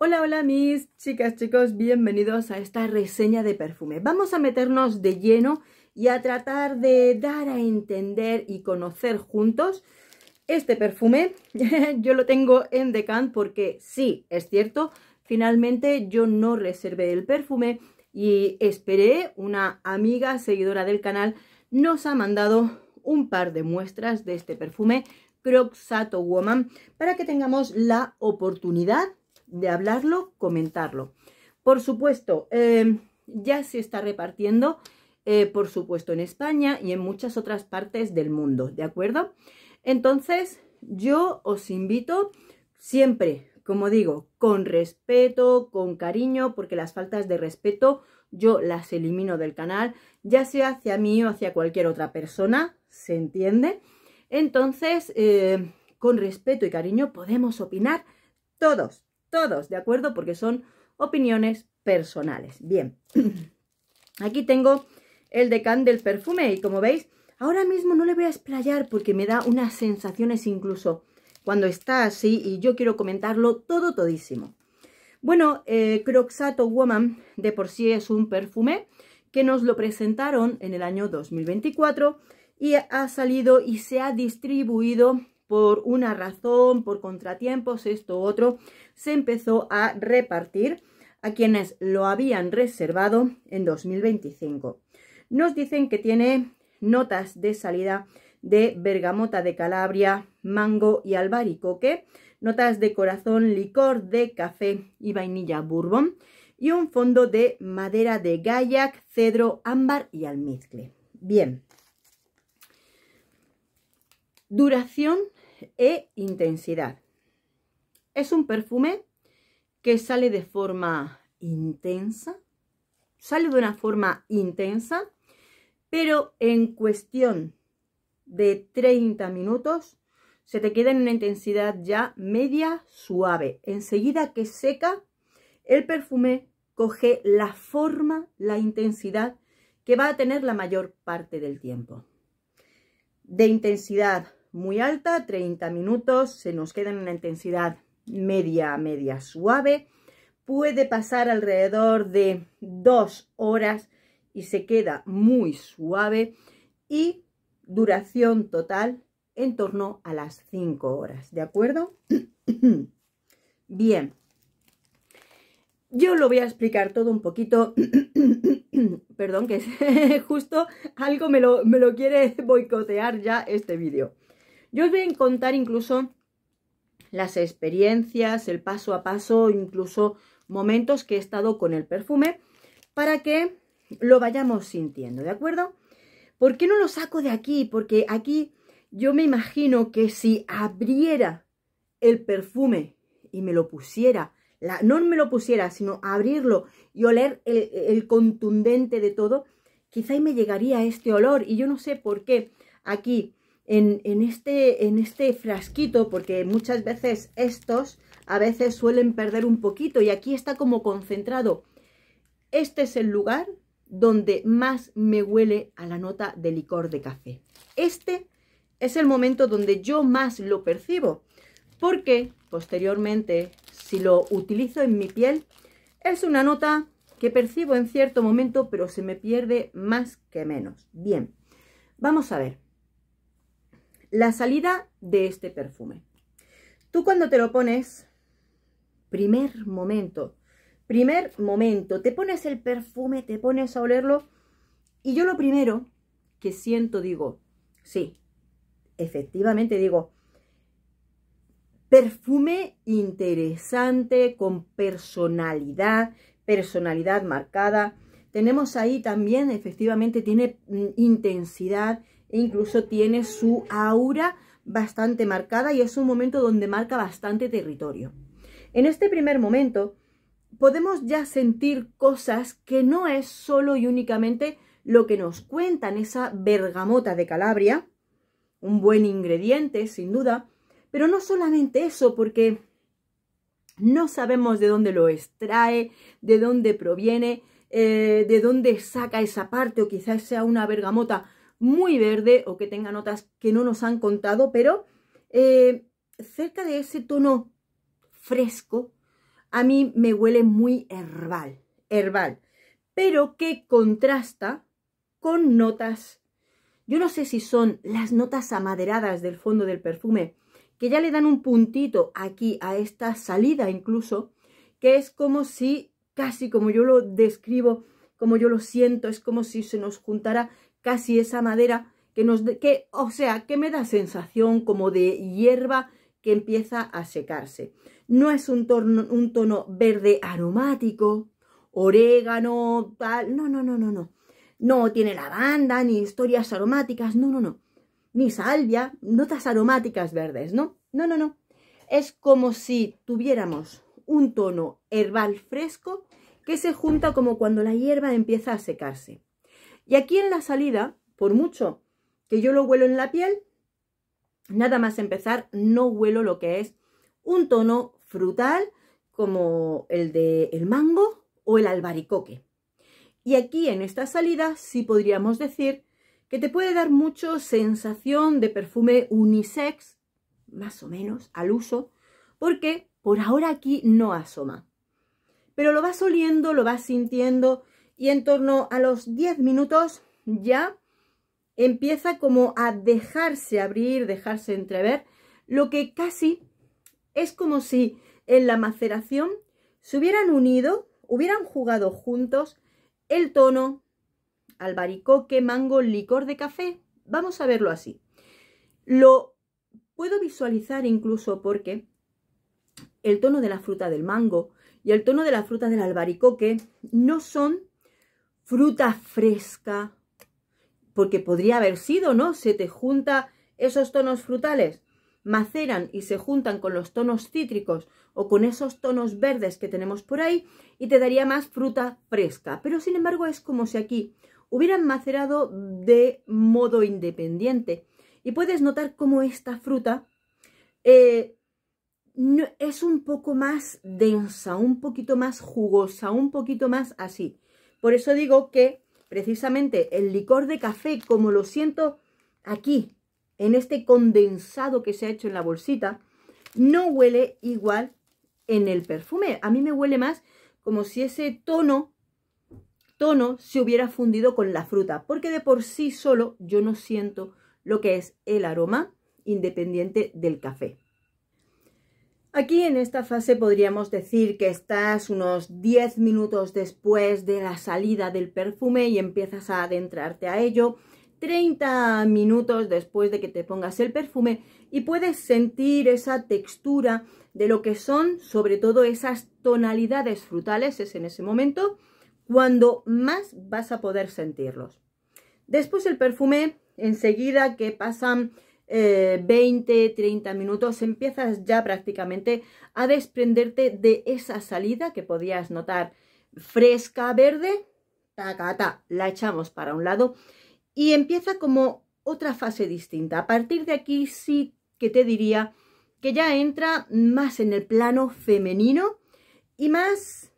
Hola, hola mis chicas, chicos, bienvenidos a esta reseña de perfume. Vamos a meternos de lleno y a tratar de dar a entender y conocer juntos este perfume. Yo lo tengo en decant porque sí, es cierto, finalmente yo no reservé el perfume y esperé, una amiga seguidora del canal nos ha mandado un par de muestras de este perfume Croxato Woman para que tengamos la oportunidad de hablarlo, comentarlo. Por supuesto, ya se está repartiendo, por supuesto, en España y en muchas otras partes del mundo, ¿de acuerdo? Entonces, yo os invito siempre, como digo, con respeto, con cariño, porque las faltas de respeto yo las elimino del canal, ya sea hacia mí o hacia cualquier otra persona, ¿se entiende? Entonces, con respeto y cariño podemos opinar todos, ¿de acuerdo? Porque son opiniones personales. Bien, aquí tengo el decant del perfume y como veis, ahora mismo no le voy a explayar porque me da unas sensaciones incluso cuando está así y yo quiero comentarlo todo, todísimo. Bueno, Croxato Woman de por sí es un perfume que nos lo presentaron en el año 2024 y ha salido y se ha distribuido por una razón, por contratiempos, esto u otro, se empezó a repartir a quienes lo habían reservado en 2025. Nos dicen que tiene notas de salida de bergamota de Calabria, mango y albaricoque, notas de corazón, licor de café y vainilla bourbon y un fondo de madera de gaiac, cedro, ámbar y almizcle. Bien. Duración e intensidad. Es un perfume que sale de forma intensa, sale de una forma intensa, pero en cuestión de 30 minutos se te queda en una intensidad ya media suave. Enseguida que seca, el perfume coge la forma, la intensidad que va a tener la mayor parte del tiempo. De intensidad muy alta, 30 minutos, se nos queda en una intensidad media suave. Puede pasar alrededor de 2 horas y se queda muy suave. Y duración total en torno a las 5 horas, ¿de acuerdo? Bien. Yo lo voy a explicar todo un poquito. Perdón, que justo algo me lo quiere boicotear ya este vídeo. Yo os voy a contar incluso las experiencias, el paso a paso, incluso momentos que he estado con el perfume para que lo vayamos sintiendo, ¿de acuerdo? ¿Por qué no lo saco de aquí? Porque aquí yo me imagino que si abriera el perfume y me lo pusiera, no me lo pusiera, sino abrirlo y oler el contundente de todo, quizá y me llegaría este olor. Y yo no sé por qué aquí en este frasquito, porque muchas veces estos a veces suelen perder un poquito y aquí está como concentrado. Este es el lugar donde más me huele a la nota de licor de café. Este es el momento donde yo más lo percibo, porque posteriormente, si lo utilizo en mi piel, es una nota que percibo en cierto momento, pero se me pierde más que menos. Bien, vamos a ver. La salida de este perfume. Tú cuando te lo pones, primer momento, te pones el perfume, te pones a olerlo y yo lo primero que siento, digo, sí, efectivamente digo, perfume interesante, con personalidad marcada. Tenemos ahí también, efectivamente, tiene intensidad e incluso tiene su aura bastante marcada y es un momento donde marca bastante territorio. En este primer momento podemos ya sentir cosas que no es solo y únicamente lo que nos cuentan, esa bergamota de Calabria, un buen ingrediente sin duda, pero no solamente eso, porque no sabemos de dónde lo extrae, de dónde proviene, de dónde saca esa parte, o quizás sea una bergamota muy verde o que tenga notas que no nos han contado, pero cerca de ese tono fresco a mí me huele muy herbal, pero que contrasta con notas, yo no sé si son las notas amaderadas del fondo del perfume, que ya le dan un puntito aquí a esta salida incluso, que es como si, casi como yo lo describo, como yo lo siento, es como si se nos juntara casi esa madera o sea, que me da sensación como de hierba que empieza a secarse. No es un tono verde aromático, orégano, tal, no. No tiene lavanda, ni historias aromáticas, no. Ni salvia, notas aromáticas verdes, no. Es como si tuviéramos un tono herbal fresco que se junta como cuando la hierba empieza a secarse. Y aquí en la salida, por mucho que yo lo huelo en la piel, nada más empezar no huelo lo que es un tono frutal como el del mango o el albaricoque. Y aquí en esta salida sí podríamos decir que te puede dar mucho sensación de perfume unisex, más o menos al uso, porque por ahora aquí no asoma. Pero lo vas oliendo, lo vas sintiendo y en torno a los 10 minutos ya empieza como a dejarse abrir, dejarse entrever, lo que casi es como si en la maceración se hubieran unido, hubieran jugado juntos el tono albaricoque, mango, licor de café. Vamos a verlo así. Lo puedo visualizar incluso porque el tono de la fruta del mango y el tono de la fruta del albaricoque no son fruta fresca, porque podría haber sido, ¿no? Se te junta esos tonos frutales, maceran y se juntan con los tonos cítricos o con esos tonos verdes que tenemos por ahí y te daría más fruta fresca. Pero sin embargo es como si aquí hubieran macerado de modo independiente y puedes notar cómo esta fruta es un poco más densa, un poquito más jugosa, un poquito más así. Por eso digo que precisamente el licor de café, como lo siento aquí, en este condensado que se ha hecho en la bolsita, no huele igual en el perfume. A mí me huele más como si ese tono se hubiera fundido con la fruta, porque de por sí solo yo no siento lo que es el aroma independiente del café. Aquí en esta fase podríamos decir que estás unos 10 minutos después de la salida del perfume y empiezas a adentrarte a ello, 30 minutos después de que te pongas el perfume y puedes sentir esa textura de lo que son sobre todo esas tonalidades frutales, es en ese momento cuando más vas a poder sentirlos. Después el perfume, enseguida que pasan 20, 30 minutos, empiezas ya prácticamente a desprenderte de esa salida que podías notar fresca, verde, la echamos para un lado y empieza como otra fase distinta. A partir de aquí sí que te diría que ya entra más en el plano femenino y más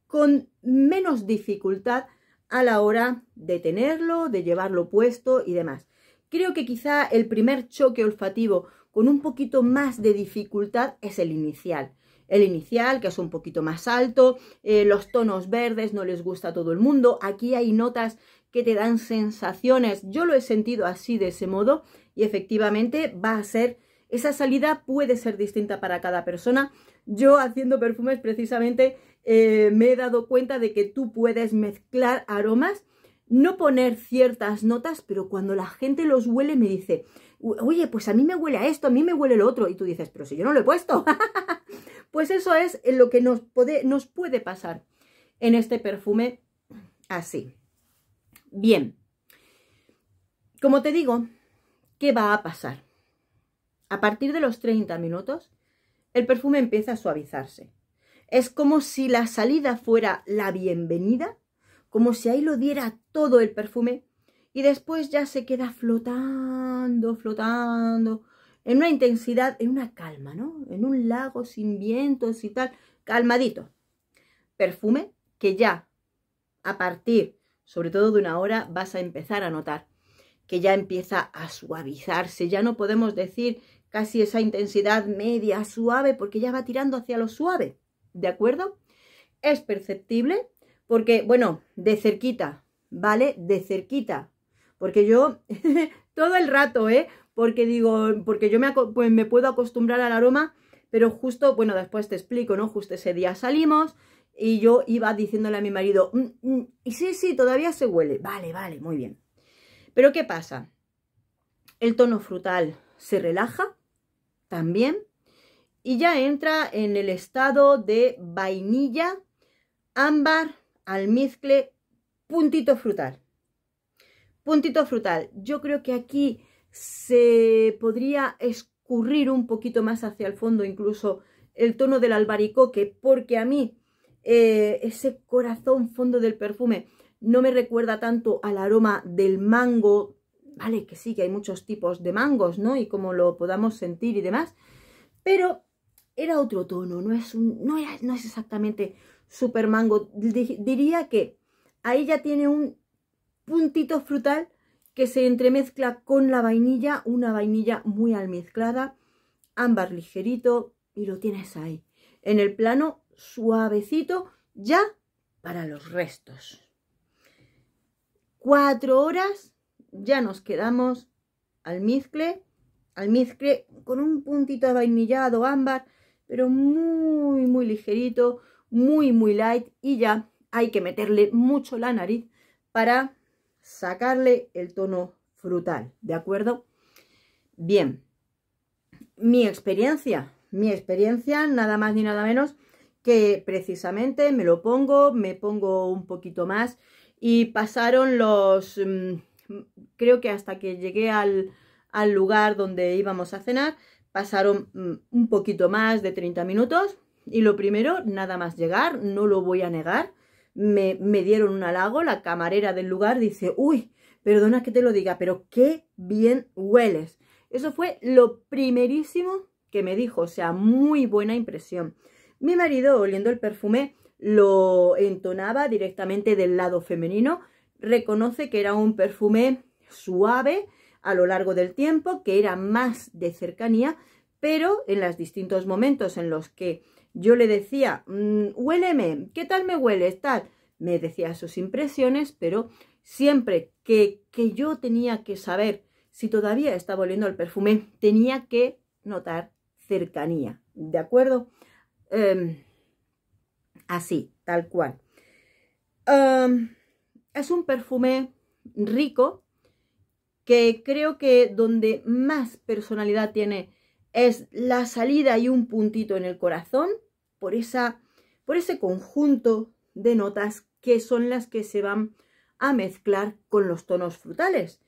con menos dificultad a la hora de tenerlo, de llevarlo puesto y demás. Creo que quizá el primer choque olfativo con un poquito más de dificultad es el inicial. El inicial, que es un poquito más alto, los tonos verdes no les gusta a todo el mundo. Aquí hay notas que te dan sensaciones. Yo lo he sentido así, de ese modo, y efectivamente va a ser, esa salida puede ser distinta para cada persona. Yo haciendo perfumes precisamente me he dado cuenta de que tú puedes mezclar aromas, no poner ciertas notas, pero cuando la gente los huele me dice, oye, pues a mí me huele a esto, a mí me huele lo otro. Y tú dices, pero si yo no lo he puesto. Pues eso es lo que nos puede pasar en este perfume así. Bien, como te digo, ¿qué va a pasar? A partir de los 30 minutos, el perfume empieza a suavizarse. Es como si la salida fuera la bienvenida, como si ahí lo diera todo el perfume y después ya se queda flotando, flotando, en una intensidad, en una calma, ¿no? En un lago sin vientos y tal, calmadito. Perfume que ya a partir, sobre todo de una hora, vas a empezar a notar que ya empieza a suavizarse. Ya no podemos decir casi esa intensidad media, suave, porque ya va tirando hacia lo suave. ¿de acuerdo? Es perceptible porque, bueno, de cerquita, ¿vale? De cerquita, porque yo todo el rato, porque digo, porque yo pues me puedo acostumbrar al aroma, pero justo, bueno, después te explico, ¿no? Justo ese día salimos y yo iba diciéndole a mi marido, y sí, todavía se huele, vale, muy bien. Pero ¿qué pasa? El tono frutal se relaja también y ya entra en el estado de vainilla, ámbar, almizcle, puntito frutal. Puntito frutal. Yo creo que aquí se podría escurrir un poquito más hacia el fondo incluso el tono del albaricoque, porque a mí ese corazón fondo del perfume no me recuerda tanto al aroma del mango. Vale, que sí, que hay muchos tipos de mangos, ¿no? Y cómo lo podamos sentir y demás. Pero era otro tono, no es exactamente super mango. Diría que ahí ya tiene un puntito frutal que se entremezcla con la vainilla, una vainilla muy almizclada, ámbar ligerito y lo tienes ahí. En el plano suavecito ya para los restos. 4 horas, ya nos quedamos almizcle con un puntito de vainillado, ámbar, pero muy ligerito, muy light, y ya hay que meterle mucho la nariz para sacarle el tono frutal, ¿de acuerdo? Bien, mi experiencia nada más ni nada menos que precisamente me pongo un poquito más y pasaron los, creo que hasta que llegué al lugar donde íbamos a cenar, pasaron un poquito más de 30 minutos y lo primero, nada más llegar, no lo voy a negar, me dieron un halago. La camarera del lugar dice, uy, perdona que te lo diga, pero qué bien hueles. Eso fue lo primerísimo que me dijo, o sea, muy buena impresión. Mi marido, oliendo el perfume, lo entonaba directamente del lado femenino, reconoce que era un perfume suave a lo largo del tiempo, que era más de cercanía, pero en los distintos momentos en los que yo le decía, huéleme, ¿qué tal me hueles? Tal, me decía sus impresiones, pero siempre que yo tenía que saber si todavía estaba oliendo el perfume, tenía que notar cercanía, ¿de acuerdo? Así, tal cual. Es un perfume rico, que creo que donde más personalidad tiene es la salida y un puntito en el corazón, por ese conjunto de notas que son las que se van a mezclar con los tonos frutales.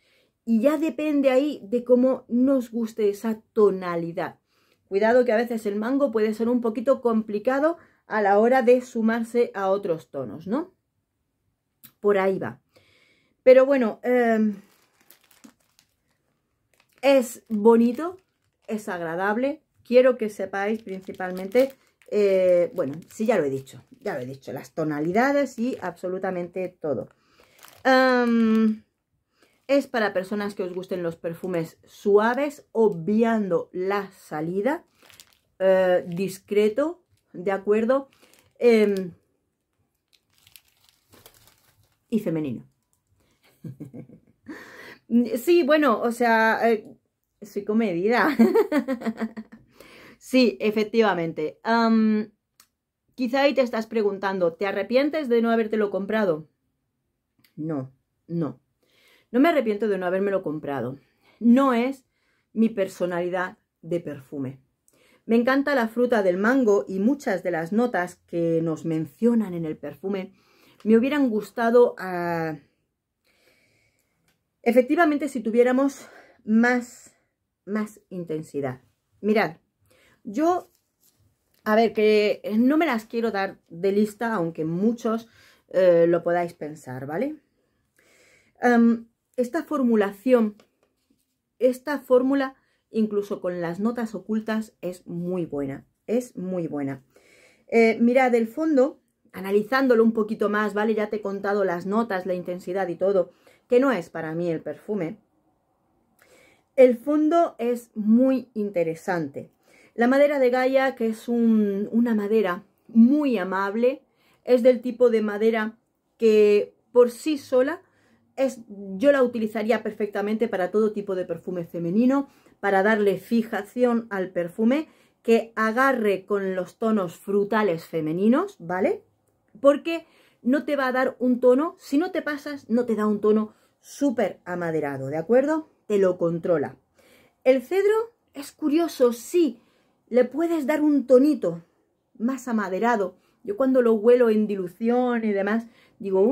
Y ya depende ahí de cómo nos guste esa tonalidad. Cuidado que a veces el mango puede ser un poquito complicado a la hora de sumarse a otros tonos, ¿no? Por ahí va. Pero bueno, es bonito, es agradable. Quiero que sepáis principalmente, bueno, sí, ya lo he dicho, las tonalidades y absolutamente todo. Es para personas que os gusten los perfumes suaves, obviando la salida, discreto, ¿de acuerdo? Y femenino. Sí, bueno, o sea, soy comedida. Sí, efectivamente. Quizá ahí te estás preguntando, ¿te arrepientes de no habértelo comprado? No. No me arrepiento de no habérmelo comprado. No es mi personalidad de perfume. Me encanta la fruta del mango y muchas de las notas que nos mencionan en el perfume me hubieran gustado efectivamente si tuviéramos más intensidad. Mirad, yo, a ver, que no me las quiero dar de lista, aunque muchos lo podáis pensar, ¿vale? Esta formulación, esta fórmula, incluso con las notas ocultas, es muy buena, mirad el fondo, analizándolo un poquito más, ¿vale? Ya te he contado las notas, la intensidad y todo, que no es para mí el perfume. El fondo es muy interesante. La madera de Gaia, que es una madera muy amable, es del tipo de madera que por sí sola yo la utilizaría perfectamente para todo tipo de perfume femenino, para darle fijación al perfume, que agarre con los tonos frutales femeninos, ¿vale? Porque no te va a dar un tono, si no te pasas, no te da un tono súper amaderado, ¿de acuerdo? Te lo controla. El cedro es curioso, sí, le puedes dar un tonito más amaderado. Yo cuando lo huelo en dilución y demás, digo,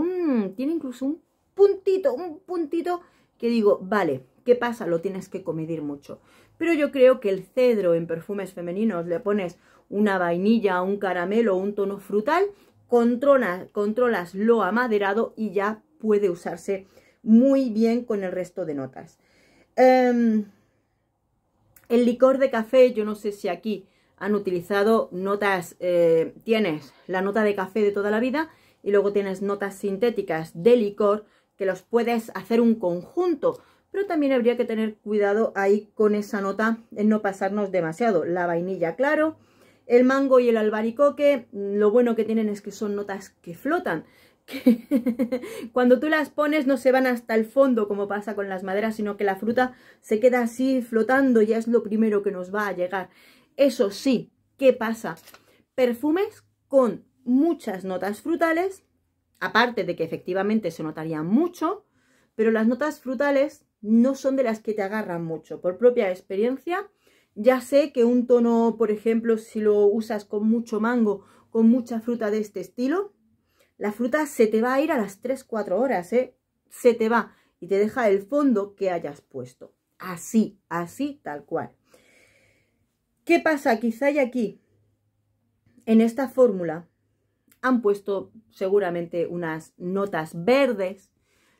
tiene incluso un puntito que digo, vale, ¿qué pasa? Lo tienes que comedir mucho. Pero yo creo que el cedro en perfumes femeninos le pones una vainilla, un caramelo, un tono frutal, controlas lo amaderado y ya puede usarse muy bien con el resto de notas. El licor de café, yo no sé si aquí han utilizado notas, tienes la nota de café de toda la vida y luego tienes notas sintéticas de licor que los puedes hacer un conjunto, pero también habría que tener cuidado ahí con esa nota en no pasarnos demasiado. La vainilla, claro, el mango y el albaricoque, lo bueno que tienen es que son notas que flotan, que cuando tú las pones no se van hasta el fondo como pasa con las maderas, sino que la fruta se queda así flotando y es lo primero que nos va a llegar. Eso sí, ¿qué pasa? Perfumes con muchas notas frutales, aparte de que efectivamente se notaría mucho, pero las notas frutales no son de las que te agarran mucho. Por propia experiencia, ya sé que un tono, por ejemplo, si lo usas con mucho mango, con mucha fruta de este estilo, la fruta se te va a ir a las 3-4 horas, ¿eh? Se te va y te deja el fondo que hayas puesto. Así, tal cual. ¿Qué pasa? Quizá y aquí, en esta fórmula, han puesto seguramente unas notas verdes.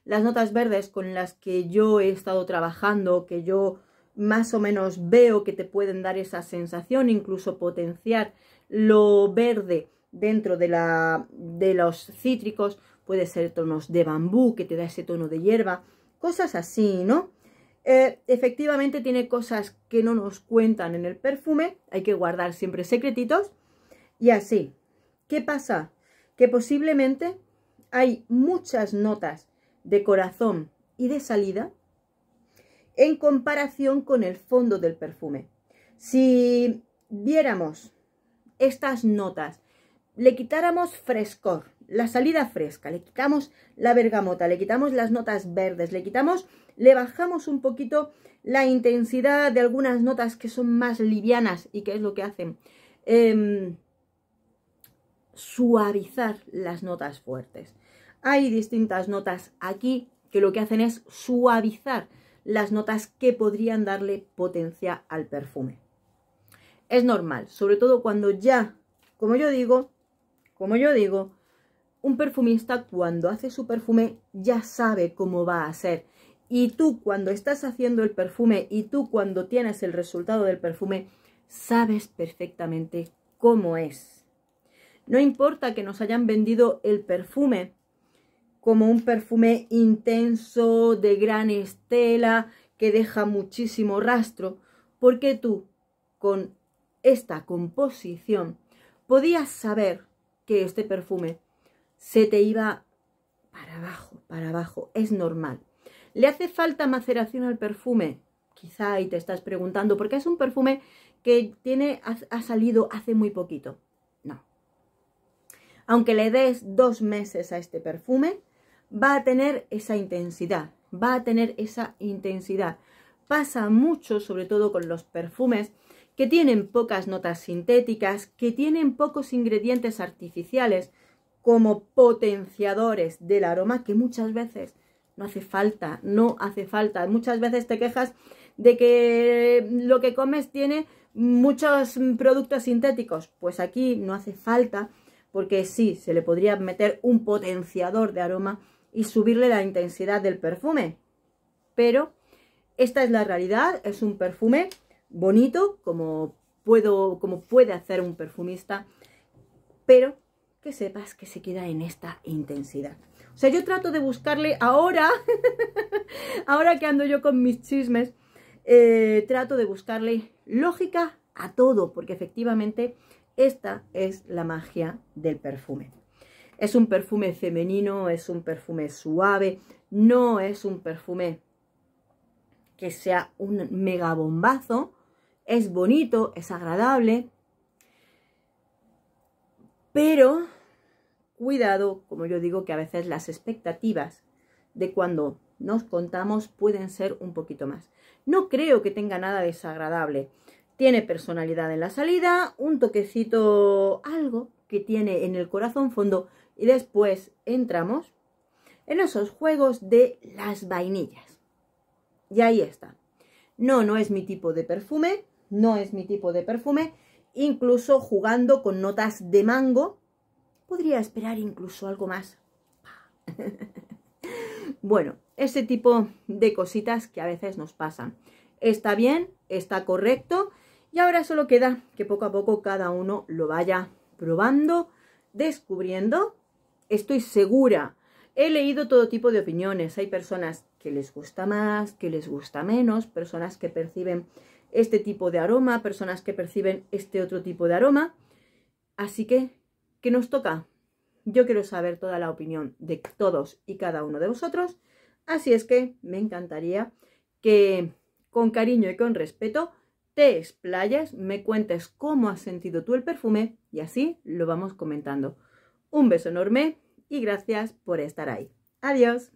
Las notas verdes con las que yo he estado trabajando, que yo más o menos veo que te pueden dar esa sensación, incluso potenciar lo verde dentro de los cítricos, puede ser tonos de bambú que te da ese tono de hierba, cosas así, ¿no? Efectivamente tiene cosas que no nos cuentan en el perfume, hay que guardar siempre secretitos y así. ¿Qué pasa? Que posiblemente hay muchas notas de corazón y de salida en comparación con el fondo del perfume. Si viéramos estas notas, le quitáramos frescor, la salida fresca, le quitamos la bergamota, le quitamos las notas verdes, le bajamos un poquito la intensidad de algunas notas que son más livianas y que es lo que hacen suavizar las notas fuertes. Hay distintas notas aquí que lo que hacen es suavizar las notas que podrían darle potencia al perfume. Es normal, sobre todo cuando ya, como yo digo, un perfumista cuando hace su perfume ya sabe cómo va a ser. Y tú cuando estás haciendo el perfume y tú cuando tienes el resultado del perfume, sabes perfectamente cómo es. No importa que nos hayan vendido el perfume como un perfume intenso, de gran estela, que deja muchísimo rastro, porque tú con esta composición podías saber que este perfume se te iba para abajo, es normal. ¿Le hace falta maceración al perfume? Quizá y te estás preguntando, porque es un perfume que ha salido hace muy poquito. No. Aunque le des 2 meses a este perfume, va a tener esa intensidad, Pasa mucho, sobre todo con los perfumes que tienen pocas notas sintéticas, que tienen pocos ingredientes artificiales como potenciadores del aroma, que muchas veces no hace falta. Muchas veces te quejas de que lo que comes tiene muchos productos sintéticos. Pues aquí no hace falta, porque sí, se le podría meter un potenciador de aroma y subirle la intensidad del perfume. Pero esta es la realidad, es un perfume bonito, como puede hacer un perfumista, pero que sepas que se queda en esta intensidad. O sea, yo trato de buscarle ahora, ahora que ando yo con mis chismes, trato de buscarle lógica a todo, porque efectivamente Esta es la magia del perfume. Es un perfume femenino, es un perfume suave, no es un perfume que sea un mega bombazo. Es bonito, es agradable, pero cuidado, como yo digo, que a veces las expectativas de cuando nos contamos pueden ser un poquito más. No creo que tenga nada desagradable. Tiene personalidad en la salida, un toquecito, algo que tiene en el corazón fondo, y después entramos en esos juegos de las vainillas. Y ahí está. No es mi tipo de perfume, no es mi tipo de perfume. Incluso jugando con notas de mango, podría esperar incluso algo más. Bueno, ese tipo de cositas que a veces nos pasan. Está bien, está correcto, y ahora solo queda que poco a poco cada uno lo vaya probando, descubriendo. Estoy segura, he leído todo tipo de opiniones. Hay personas que les gusta más, que les gusta menos, personas que perciben este tipo de aroma, personas que perciben este otro tipo de aroma. Así que, ¿qué nos toca? Yo quiero saber toda la opinión de todos y cada uno de vosotros. Así es que me encantaría que con cariño y con respeto te explayes, me cuentes cómo has sentido tú el perfume y así lo vamos comentando. Un beso enorme y gracias por estar ahí. Adiós.